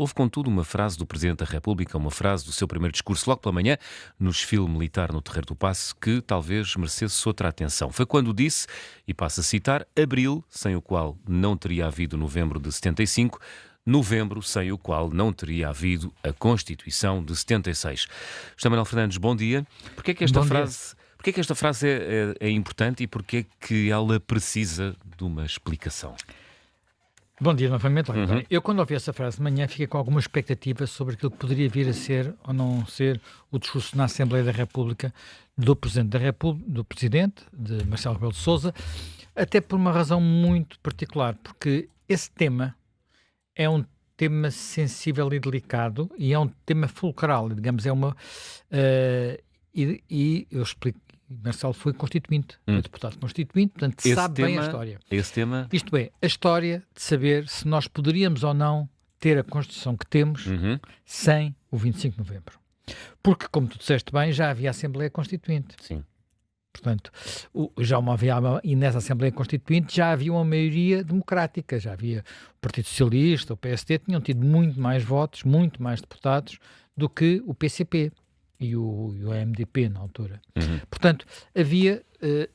Houve, contudo, uma frase do Presidente da República, uma frase do seu primeiro discurso logo pela manhã, no desfile militar no Terreiro do Paço, que talvez merecesse outra atenção. Foi quando disse, e passo a citar, abril, sem o qual não teria havido novembro de 75, novembro, sem o qual não teria havido a Constituição de 76. José Manuel Fernandes, bom dia. Porquê é que esta frase é importante e porquê é que ela precisa de uma explicação? Bom dia novamente. Bem, eu, quando ouvi essa frase de manhã, fiquei com alguma expectativa sobre aquilo que poderia vir a ser ou não ser o discurso na Assembleia da República do Presidente da República, do Presidente, de Marcelo Rebelo de Sousa, até por uma razão muito particular, porque esse tema é um tema sensível e delicado e é um tema fulcral, digamos, e eu explico. Marcelo foi constituinte, foi deputado constituinte, portanto sabe bem a história. Esse tema... Isto é, a história de saber se nós poderíamos ou não ter a Constituição que temos sem o 25 de novembro. Porque, como tu disseste bem, já havia Assembleia Constituinte. Sim. Portanto, e nessa Assembleia Constituinte já havia uma maioria democrática, já havia o Partido Socialista, o PSD, tinham tido muito mais votos, muito mais deputados do que o PCP. E o MDP na altura. Portanto, havia,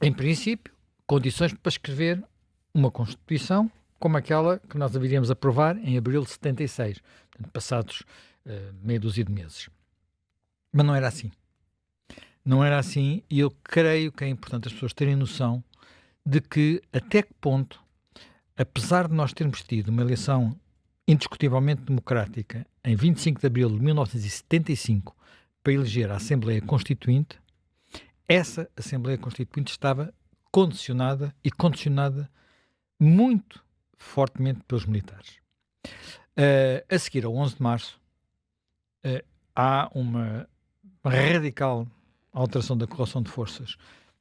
em princípio, condições para escrever uma Constituição como aquela que nós haveríamos aprovar em abril de 76, portanto, passados meia dúzia de meses. Mas não era assim. Não era assim, e eu creio que é importante as pessoas terem noção de que até que ponto, apesar de nós termos tido uma eleição indiscutivelmente democrática em 25 de abril de 1975, para eleger a Assembleia Constituinte, essa Assembleia Constituinte estava condicionada muito fortemente pelos militares. A seguir ao 11 de março, há uma radical alteração da correlação de forças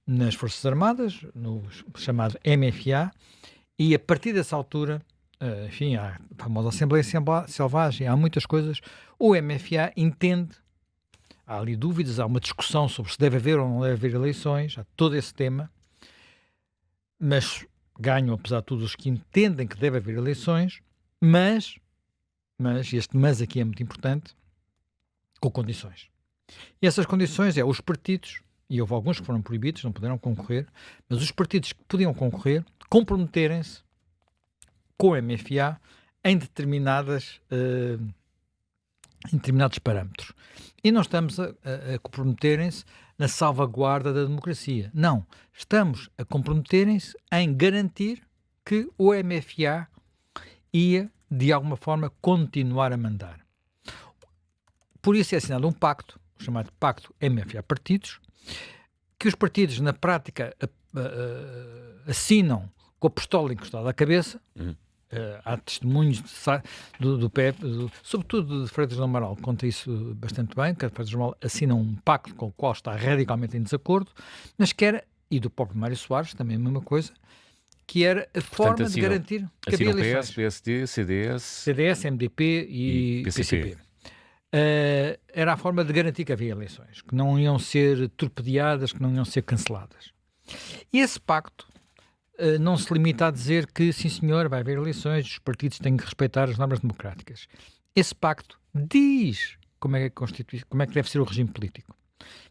nas Forças Armadas, no chamado MFA, e a partir dessa altura, enfim, há a famosa Assembleia Selvagem, há muitas coisas, o MFA entende. Há ali dúvidas, há uma discussão sobre se deve haver ou não deve haver eleições, há todo esse tema, mas ganham, apesar de tudo, os que entendem que deve haver eleições, mas este mas aqui é muito importante, com condições. E essas condições os partidos, e houve alguns que foram proibidos, não puderam concorrer, mas os partidos que podiam concorrer comprometerem-se com o MFA em determinados parâmetros. E não estamos a comprometerem-se na salvaguarda da democracia. Não. Estamos a comprometerem-se em garantir que o MFA ia, de alguma forma, continuar a mandar. Por isso é assinado um pacto, chamado Pacto MFA-Partidos, que os partidos, na prática, assinam com a pistola encostada à cabeça. Há testemunhos do PEP, sobretudo de Freitas do Amaral, que conta isso bastante bem, que a Freitas do Amaral assina um pacto com o qual está radicalmente em desacordo, mas que era, e do próprio Mário Soares, também a mesma coisa, que era a forma de garantir que havia eleições. PS, PSD, CDS, MDP e PCP. Era a forma de garantir que havia eleições, que não iam ser torpedeadas, que não iam ser canceladas. E esse pacto não se limita a dizer que, sim senhor, vai haver eleições, os partidos têm que respeitar as normas democráticas. Esse pacto diz como é que deve ser o regime político,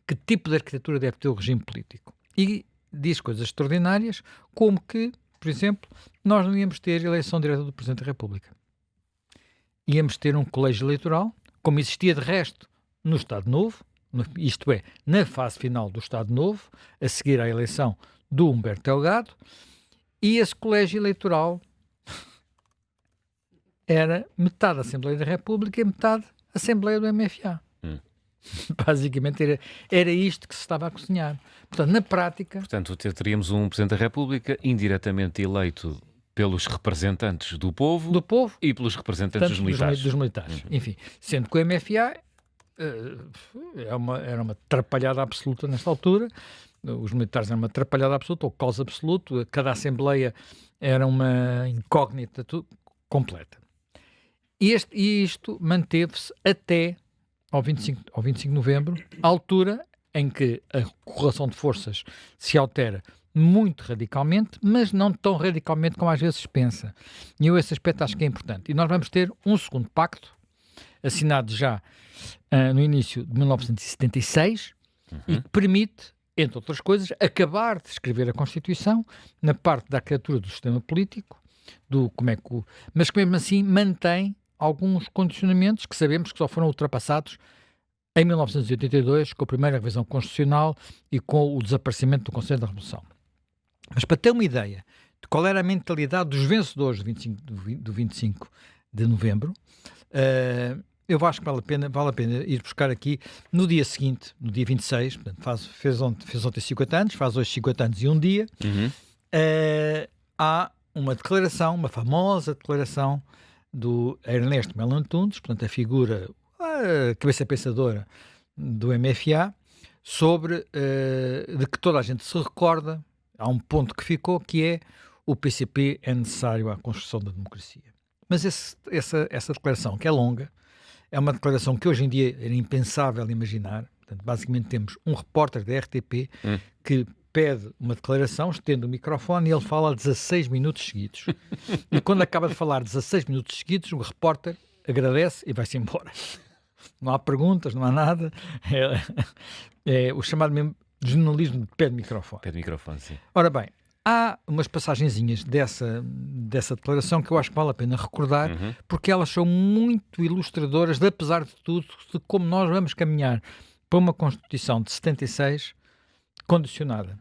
que tipo de arquitetura deve ter o regime político. E diz coisas extraordinárias, como que, por exemplo, nós não íamos ter eleição direta do Presidente da República. Íamos ter um colégio eleitoral, como existia de resto no Estado Novo, isto é, na fase final do Estado Novo, a seguir à eleição do Humberto Delgado, e esse colégio eleitoral era metade Assembleia da República e metade Assembleia do MFA. Basicamente era isto que se estava a cozinhar. Portanto, na prática... Portanto, teríamos um Presidente da República indiretamente eleito pelos representantes do povo e pelos representantes dos militares. Enfim, sendo que o MFA era uma atrapalhada absoluta nesta altura. Os militares eram uma atrapalhada absoluta, ou caos absoluto, cada Assembleia era uma incógnita completa. E isto manteve-se até ao 25 de novembro, a altura em que a correlação de forças se altera muito radicalmente, mas não tão radicalmente como às vezes se pensa. E eu esse aspecto acho que é importante. E nós vamos ter um segundo pacto, assinado já no início de 1976 e que permite, entre outras coisas, acabar de escrever a Constituição na parte da arquitetura do sistema político, mas que mesmo assim mantém alguns condicionamentos que sabemos que só foram ultrapassados em 1982, com a primeira revisão constitucional e com o desaparecimento do Conselho da Revolução. Mas para ter uma ideia de qual era a mentalidade dos vencedores do 25 de novembro, eu acho que vale a pena ir buscar aqui no dia seguinte, no dia 26, portanto, fez ontem 50 anos, faz hoje 50 anos e um dia, há uma declaração, uma famosa declaração do Ernesto Melo Antunes, portanto a figura, a cabeça pensadora do MFA, sobre de que toda a gente se recorda, há um ponto que ficou, que é o PCP é necessário à construção da democracia. Mas essa declaração, que é longa, é uma declaração que hoje em dia era impensável imaginar. Portanto, basicamente temos um repórter da RTP que pede uma declaração, estende o microfone e ele fala 16 minutos seguidos. E quando acaba de falar 16 minutos seguidos, o repórter agradece e vai-se embora. Não há perguntas, não há nada. É o chamado mesmo jornalismo de pé de microfone. Pé de microfone, sim. Ora bem, há umas passagenzinhas dessa declaração que eu acho que vale a pena recordar, porque elas são muito ilustradoras, apesar de tudo, de como nós vamos caminhar para uma Constituição de 76 condicionada.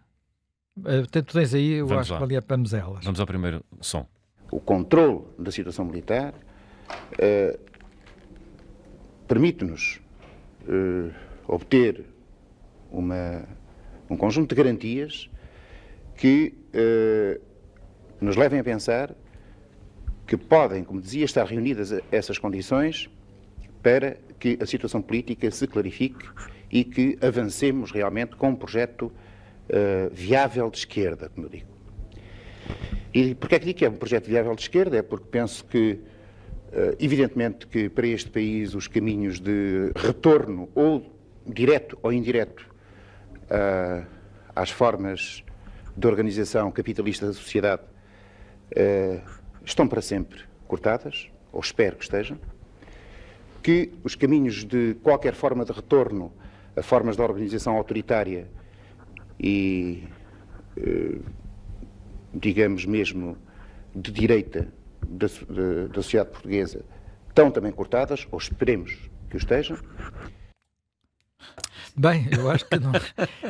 Tu tens aí, eu acho que valia a pena elas. Vamos ao primeiro som. O controle da situação militar permite-nos obter um conjunto de garantias que nos levem a pensar que podem, como dizia, estar reunidas essas condições para que a situação política se clarifique e que avancemos realmente com um projeto viável de esquerda, como eu digo. E porquê é que digo que é um projeto viável de esquerda? É porque penso que, evidentemente, que para este país os caminhos de retorno, ou direto ou indireto, às formas de organização capitalista da sociedade estão para sempre cortadas, ou espero que estejam, que os caminhos de qualquer forma de retorno a formas de organização autoritária e, digamos mesmo, de direita da sociedade portuguesa estão também cortadas, ou esperemos que o estejam. Bem, eu acho que não,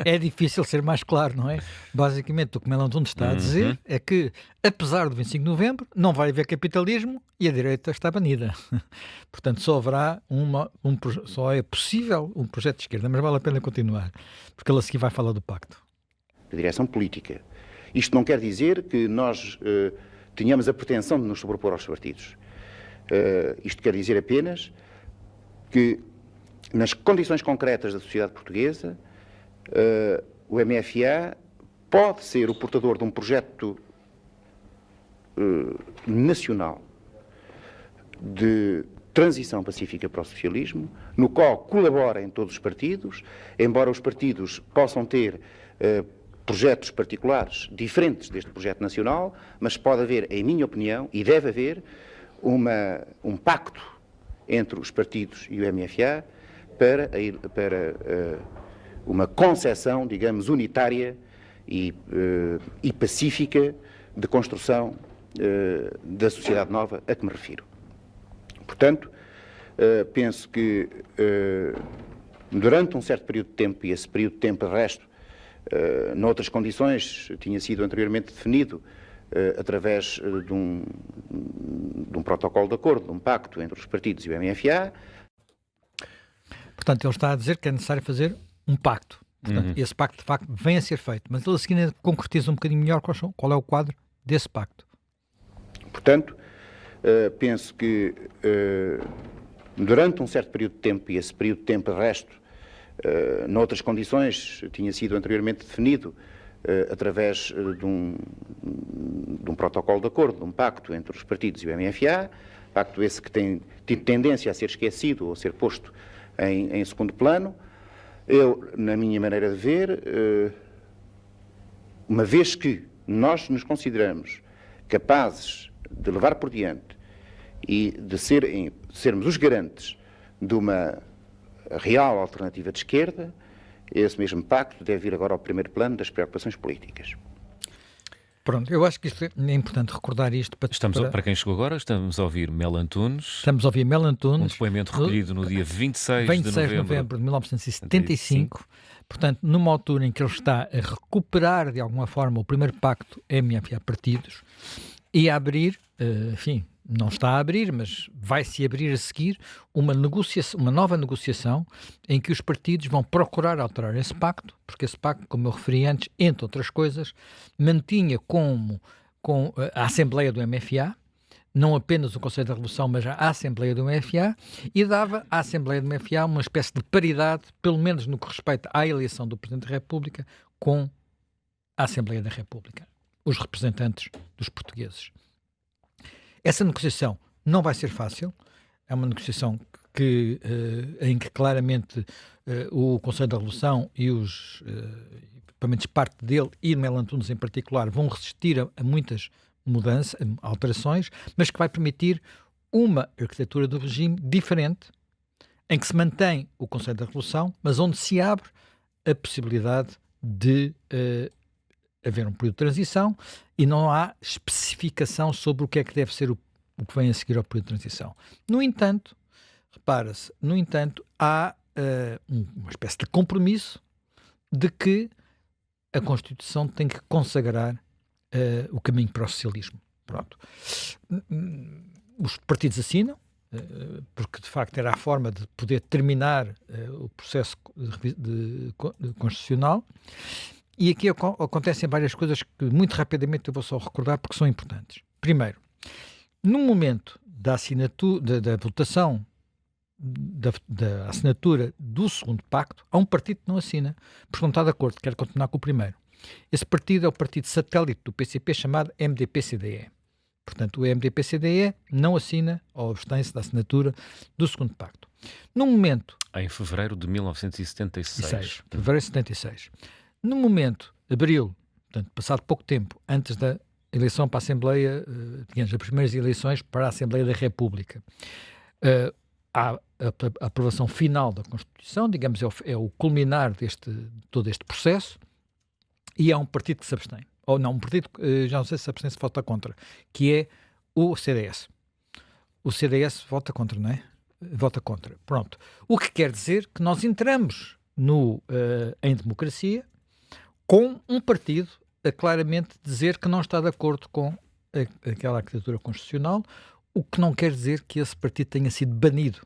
é difícil ser mais claro, não é? Basicamente, o que Melo Antunes está a dizer é que, apesar do 25 de novembro, não vai haver capitalismo e a direita está banida. Portanto, só haverá só é possível um projeto de esquerda, mas vale a pena continuar, porque ele a seguir vai falar do pacto. De direção política. Isto não quer dizer que nós tenhamos a pretensão de nos sobrepor aos partidos. Isto quer dizer apenas que, nas condições concretas da sociedade portuguesa, o MFA pode ser o portador de um projeto nacional de transição pacífica para o socialismo, no qual colaborem todos os partidos, embora os partidos possam ter projetos particulares diferentes deste projeto nacional, mas pode haver, em minha opinião, e deve haver, um pacto entre os partidos e o MFA para uma concepção, digamos, unitária e pacífica de construção da sociedade nova a que me refiro. Portanto, penso que durante um certo período de tempo, e esse período de tempo, de resto, noutras condições, tinha sido anteriormente definido através de um protocolo de acordo, de um pacto entre os partidos e o MFA. Portanto, ele está a dizer que é necessário fazer um pacto. Portanto, esse pacto, de facto, vem a ser feito. Mas ele a seguir concretiza um bocadinho melhor qual é o quadro desse pacto. Portanto, penso que durante um certo período de tempo, e esse período de tempo, de resto, noutras condições, tinha sido anteriormente definido através de um protocolo de acordo, de um pacto entre os partidos e o MFA, pacto esse que tem tendência a ser esquecido ou a ser posto em segundo plano. Eu, na minha maneira de ver, uma vez que nós nos consideramos capazes de levar por diante e de sermos os garantes de uma real alternativa de esquerda, esse mesmo pacto deve vir agora ao primeiro plano das preocupações políticas. Pronto, eu acho que isto é importante recordar isto. Para quem chegou agora, estamos a ouvir Mel Antunes. Estamos a ouvir Mel Antunes. Um depoimento recolhido no dia 26 de novembro de 1975. Portanto, numa altura em que ele está a recuperar, de alguma forma, o primeiro pacto MFA-partidos e a abrir, enfim, não está a abrir, mas vai-se abrir a seguir uma nova negociação em que os partidos vão procurar alterar esse pacto, porque esse pacto, como eu referi antes, entre outras coisas, mantinha com a Assembleia do MFA, não apenas o Conselho da Revolução, mas a Assembleia do MFA, e dava à Assembleia do MFA uma espécie de paridade, pelo menos no que respeita à eleição do Presidente da República, com a Assembleia da República, os representantes dos portugueses. Essa negociação não vai ser fácil, é uma negociação em que claramente o Conselho da Revolução e pelo menos parte dele e Mel Antunes em particular vão resistir a muitas mudanças, alterações, mas que vai permitir uma arquitetura do regime diferente, em que se mantém o Conselho da Revolução, mas onde se abre a possibilidade de haver um período de transição e não há especificação sobre o que é que deve ser o que vem a seguir ao período de transição. No entanto, repara-se, há uma espécie de compromisso de que a Constituição tem que consagrar o caminho para o socialismo. Pronto. Os partidos assinam, porque de facto era a forma de poder terminar o processo constitucional. E aqui acontecem várias coisas que muito rapidamente eu vou só recordar porque são importantes. Primeiro, no momento da votação da assinatura do segundo pacto, há um partido que não assina, porque não está de acordo, quer continuar com o primeiro. Esse partido é o partido satélite do PCP chamado MDP-CDE. Portanto, o MDP-CDE não assina ou abstém-se da assinatura do segundo pacto. No momento... Em fevereiro de 1976. Fevereiro de 76. No momento, abril, portanto, passado pouco tempo antes da eleição para a Assembleia, digamos, as primeiras eleições para a Assembleia da República, há a aprovação final da Constituição, digamos, é o culminar de todo este processo, e há um partido que se abstém. Ou não, um partido, já não sei se abstém, se vota contra, que é o CDS. O CDS vota contra, não é? Vota contra. Pronto. O que quer dizer que nós entramos em democracia com um partido a claramente dizer que não está de acordo com aquela arquitetura constitucional, o que não quer dizer que esse partido tenha sido banido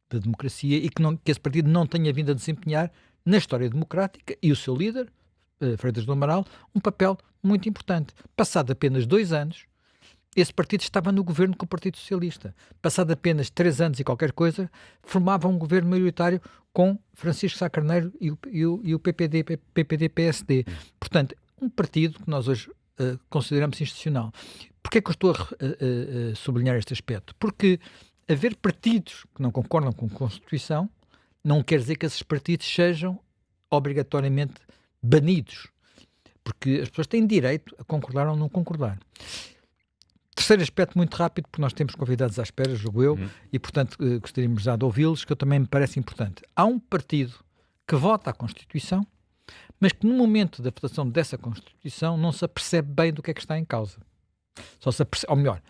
da democracia e que esse partido não tenha vindo a desempenhar na história democrática e o seu líder, Freitas do Amaral, um papel muito importante. Passado apenas 2 anos, esse partido estava no governo com o Partido Socialista. Passado apenas 3 anos e qualquer coisa, formava um governo maioritário com Francisco Sá Carneiro e o PPD-PSD. Portanto, um partido que nós hoje consideramos institucional. Porquê é que eu estou a sublinhar este aspecto? Porque haver partidos que não concordam com a Constituição não quer dizer que esses partidos sejam obrigatoriamente banidos. Porque as pessoas têm direito a concordar ou não concordar. Terceiro aspecto muito rápido, porque nós temos convidados à espera, julgo eu, e portanto gostaríamos já de ouvi-los, que eu também me parece importante. Há um partido que vota a Constituição, mas que no momento da votação dessa Constituição não se apercebe bem do que é que está em causa. Só se apercebe, ou melhor,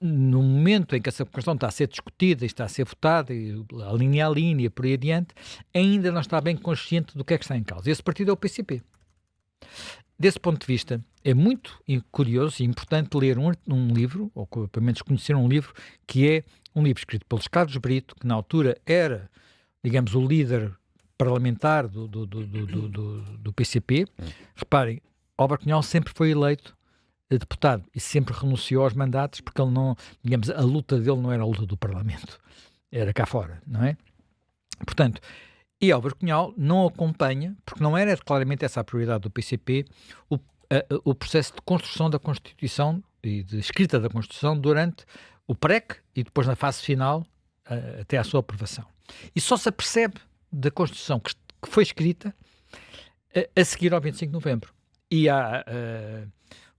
no momento em que essa questão está a ser discutida e está a ser votada, e a linha, por aí adiante, ainda não está bem consciente do que é que está em causa. Esse partido é o PCP. Desse ponto de vista, é muito curioso e importante ler um livro, ou pelo menos conhecer um livro, que é um livro escrito pelo Carlos Brito, que na altura era, digamos, o líder parlamentar do PCP. Reparem, Álvaro Cunhal sempre foi eleito deputado e sempre renunciou aos mandatos porque ele não, digamos, a luta dele não era a luta do Parlamento, era cá fora, não é? Portanto, e Álvaro Cunhal não acompanha, porque não era claramente essa a prioridade do PCP, o processo de construção da Constituição e de escrita da Constituição durante o PREC e depois na fase final até à sua aprovação. E só se apercebe da Constituição que foi escrita a seguir ao 25 de novembro. E há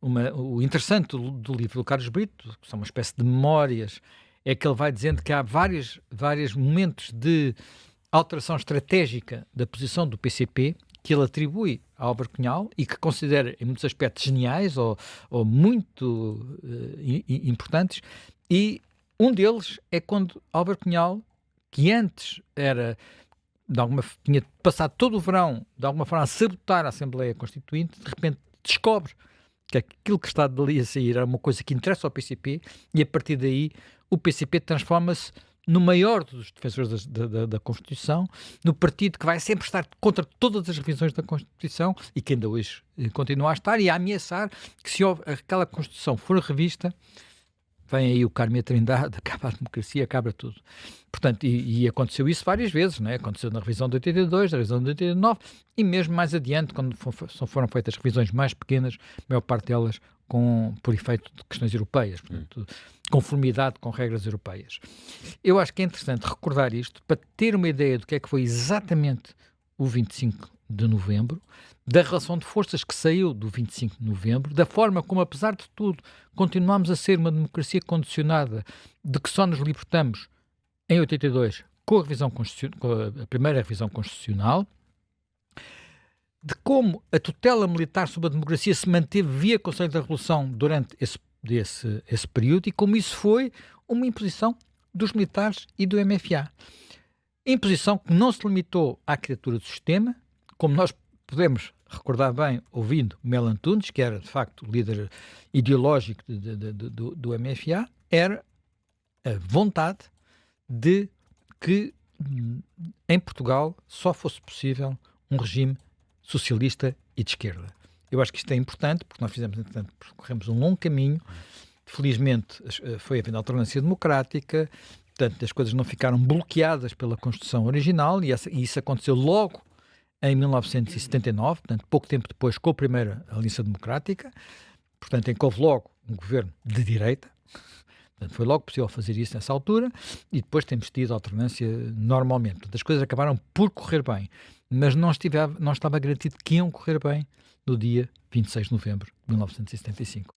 o interessante do livro do Carlos Brito, que são uma espécie de memórias é que ele vai dizendo que há vários momentos de alteração estratégica da posição do PCP que ele atribui a Álvaro Cunhal e que considera em muitos aspectos geniais ou muito importantes, e um deles é quando Álvaro Cunhal, que antes tinha passado todo o verão de alguma forma a sabotar a Assembleia Constituinte, de repente descobre que aquilo que está dali a sair era uma coisa que interessa ao PCP, e a partir daí o PCP transforma-se no maior dos defensores da Constituição, no partido que vai sempre estar contra todas as revisões da Constituição e que ainda hoje continua a estar, e a ameaçar que se aquela Constituição for revista, vem aí o Carme e a Trindade, acaba a democracia, acaba tudo. Portanto, e aconteceu isso várias vezes, não é? Aconteceu na revisão de 82, na revisão de 89, e mesmo mais adiante, quando foram feitas revisões mais pequenas, a maior parte delas por efeito de questões europeias, portanto, conformidade com regras europeias. Eu acho que é interessante recordar isto para ter uma ideia do que é que foi exatamente o 25 de novembro, da relação de forças que saiu do 25 de novembro, da forma como, apesar de tudo, continuamos a ser uma democracia condicionada, de que só nos libertamos em 82 com a primeira revisão constitucional, de como a tutela militar sobre a democracia se manteve via Conselho da Revolução durante esse período, e como isso foi uma imposição dos militares e do MFA. Imposição que não se limitou à arquitetura do sistema, como nós podemos recordar bem ouvindo Melo Antunes, que era de facto o líder ideológico do MFA, era a vontade de que em Portugal só fosse possível um regime socialista e de esquerda. Eu acho que isto é importante, porque nós percorremos um longo caminho. Felizmente foi havendo alternância democrática, portanto as coisas não ficaram bloqueadas pela Constituição original, e isso aconteceu logo em 1979, portanto pouco tempo depois, com a primeira Aliança Democrática, portanto em que houve logo um governo de direita. Portanto, foi logo possível fazer isso nessa altura, e depois temos tido alternância normalmente. Portanto, as coisas acabaram por correr bem, mas não estava garantido que iam correr bem no dia 26 de novembro de 1975.